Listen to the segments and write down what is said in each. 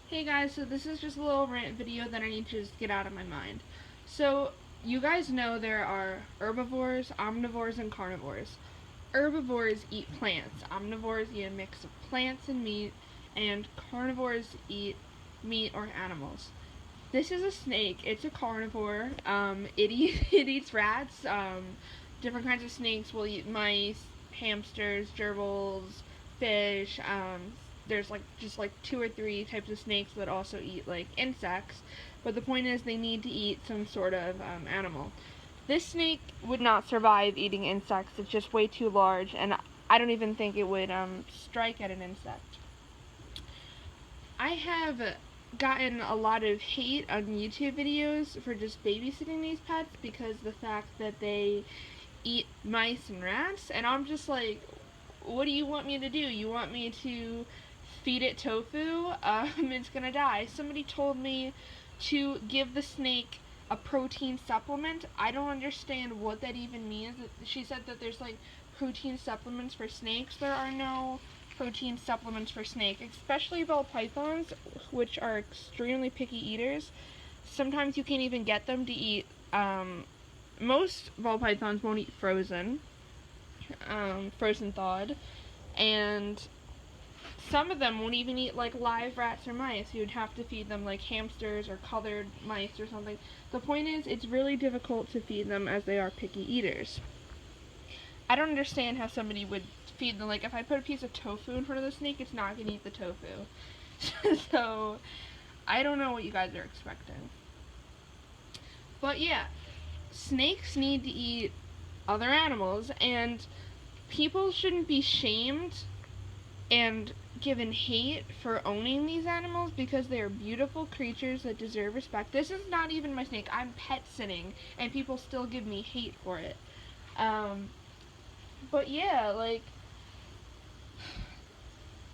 Hey guys, so this is just a little rant video that I need to just get out of my mind. So, you guys know there are herbivores, omnivores, and carnivores. Herbivores eat plants, omnivores eat a mix of plants and meat, and carnivores eat meat or animals. This is a snake. It's a carnivore. It eats rats. Different kinds of snakes will eat mice, hamsters, gerbils, fish. There's just like two or three types of snakes that also eat like insects. But the point is, they need to eat some sort of animal. This snake would not survive eating insects. It's just way too large, and I don't even think it would strike at an insect. I have gotten a lot of hate on YouTube videos for just babysitting these pets because the fact that they eat mice and rats, and I'm just like, what do you want me to do? You want me to feed it tofu? It's gonna die. Somebody told me to give the snake a protein supplement. I don't understand what that even means. She said that there's like protein supplements for snakes. There are no protein supplements for snake, especially ball pythons, which are extremely picky eaters. Sometimes you can't even get them to eat. Most ball pythons won't eat frozen thawed, and some of them won't even eat like live rats or mice. You would have to feed them like hamsters or colored mice or something. The point is, it's really difficult to feed them as they are picky eaters. I don't understand how somebody would feed them. Like, if I put a piece of tofu in front of the snake, it's not gonna eat the tofu. So, I don't know what you guys are expecting. But yeah, snakes need to eat other animals, and people shouldn't be shamed and given hate for owning these animals because they are beautiful creatures that deserve respect. This is not even my snake. I'm pet sitting, and people still give me hate for it. But yeah, like,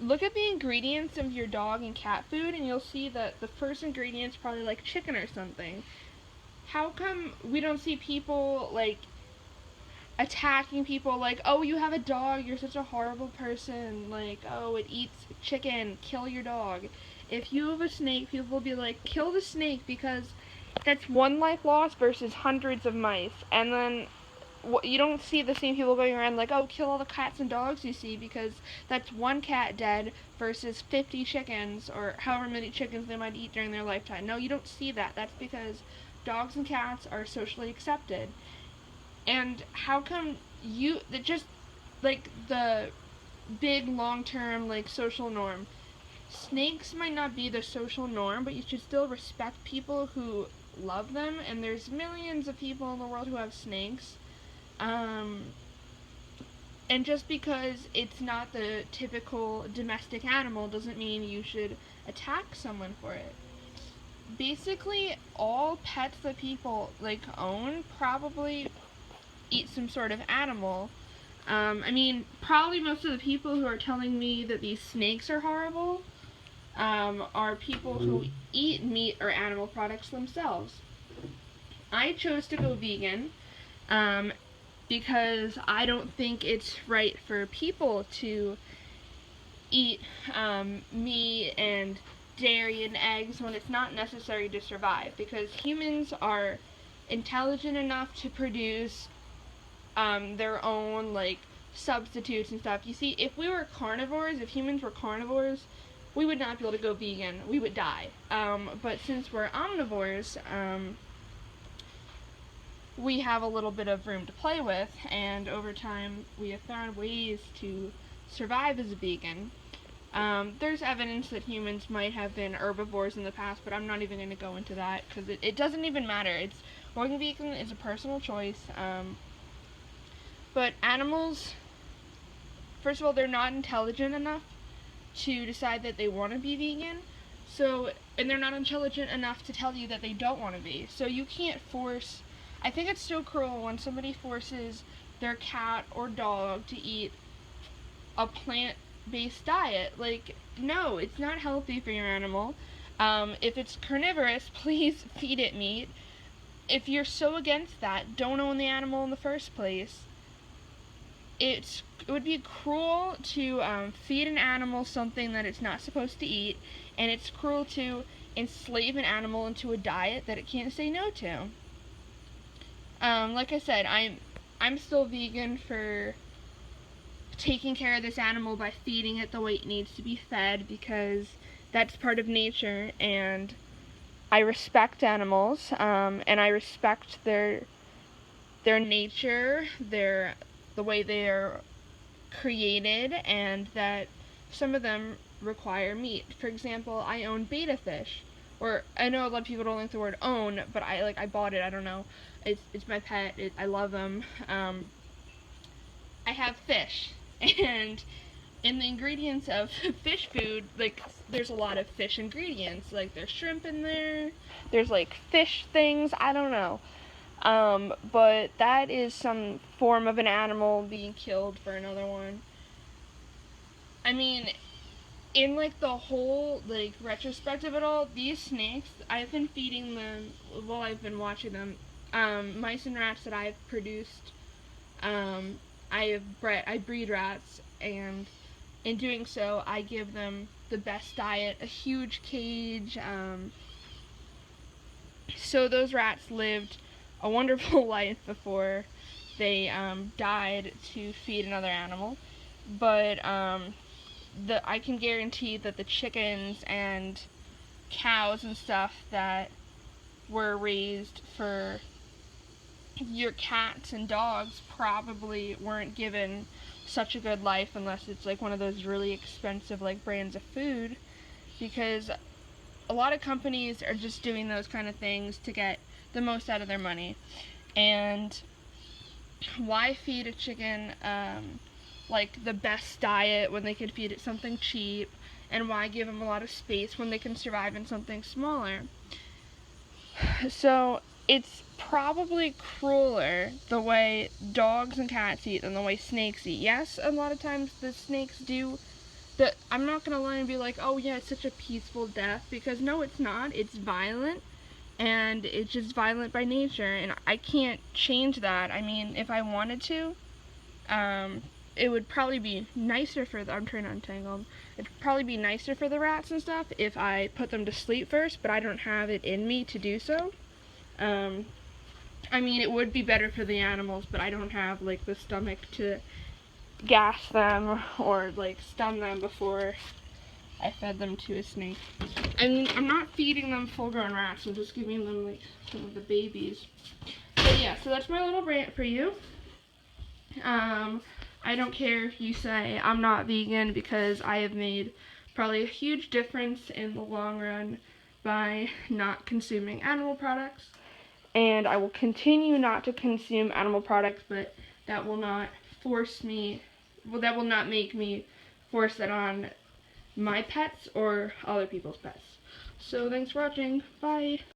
look at the ingredients of your dog and cat food, and you'll see that the first ingredient's probably like chicken or something. How come we don't see people like attacking people like, oh, you have a dog, you're such a horrible person, like, oh, it eats chicken, kill your dog. If you have a snake, people will be like, kill the snake because that's one life lost versus hundreds of mice. And then you don't see the same people going around like, oh, kill all the cats and dogs you see because that's one cat dead versus 50 chickens or however many chickens they might eat during their lifetime. No, you don't see that. That's because dogs and cats are socially accepted. And how come that just like the big long term like social norm? Snakes might not be the social norm, but you should still respect people who love them. And there's millions of people in the world who have snakes. And just because it's not the typical domestic animal doesn't mean you should attack someone for it. Basically, all pets that people like own probably eat some sort of animal. I mean, probably most of the people who are telling me that these snakes are horrible are people who eat meat or animal products themselves. I chose to go vegan because I don't think it's right for people to eat meat and dairy and eggs when it's not necessary to survive, because humans are intelligent enough to produce their own like substitutes and stuff. You see, if we were carnivores, if humans were carnivores, we would not be able to go vegan. We would die. But since we're omnivores, we have a little bit of room to play with, and over time we have found ways to survive as a vegan. There's evidence that humans might have been herbivores in the past, but I'm not even going to go into that because it doesn't even matter. Going vegan is a personal choice. But animals, first of all, they're not intelligent enough to decide that they want to be vegan. And they're not intelligent enough to tell you that they don't want to be. So you can't force. I think it's so cruel when somebody forces their cat or dog to eat a plant-based diet. Like, no, it's not healthy for your animal. If it's carnivorous, please feed it meat. If you're so against that, don't own the animal in the first place. it would be cruel to feed an animal something that it's not supposed to eat, and it's cruel to enslave an animal into a diet that it can't say no to. Like I said, I'm still vegan for taking care of this animal by feeding it the way it needs to be fed, because that's part of nature, and I respect animals, and I respect their nature, the way they are created, and that some of them require meat. For example, I own betta fish, or I know a lot of people don't like the word own, but I bought it. I don't know. It's my pet. I love them. I have fish, and in the ingredients of fish food, like, there's a lot of fish ingredients. Like, there's shrimp in there. There's like fish things. I don't know. But that is some form of an animal being killed for another one. I mean, in like the whole like retrospect of it all, these snakes, I've been feeding them while I've been watching them. Mice and rats that I've produced. I breed rats, and in doing so, I give them the best diet, a huge cage. So those rats lived a wonderful life before they died to feed another animal. But I can guarantee that the chickens and cows and stuff that were raised for your cats and dogs probably weren't given such a good life, unless it's like one of those really expensive like brands of food, because a lot of companies are just doing those kind of things to get the most out of their money. And why feed a chicken like the best diet when they could feed it something cheap, and why give them a lot of space when they can survive in something smaller? So it's probably crueler the way dogs and cats eat than the way snakes eat. Yes, a lot of times the snakes do. I'm not gonna lie and be like, oh yeah, it's such a peaceful death, because no, it's not. It's violent, and it's just violent by nature, and I can't change that. I mean, if I wanted to, it would probably be nicer for I'm trying to untangle them. It'd probably be nicer for the rats and stuff if I put them to sleep first, but I don't have it in me to do so. I mean, it would be better for the animals, but I don't have like the stomach to gas them or like stun them before I fed them to a snake. I mean, I'm not feeding them full-grown rats. I'm just giving them like some of the babies. But yeah, so that's my little rant for you. I don't care if you say I'm not vegan, because I have made probably a huge difference in the long run by not consuming animal products. And I will continue not to consume animal products, but that will not force me, that will not make me force that on my pets or other people's pets. So thanks for watching. Bye.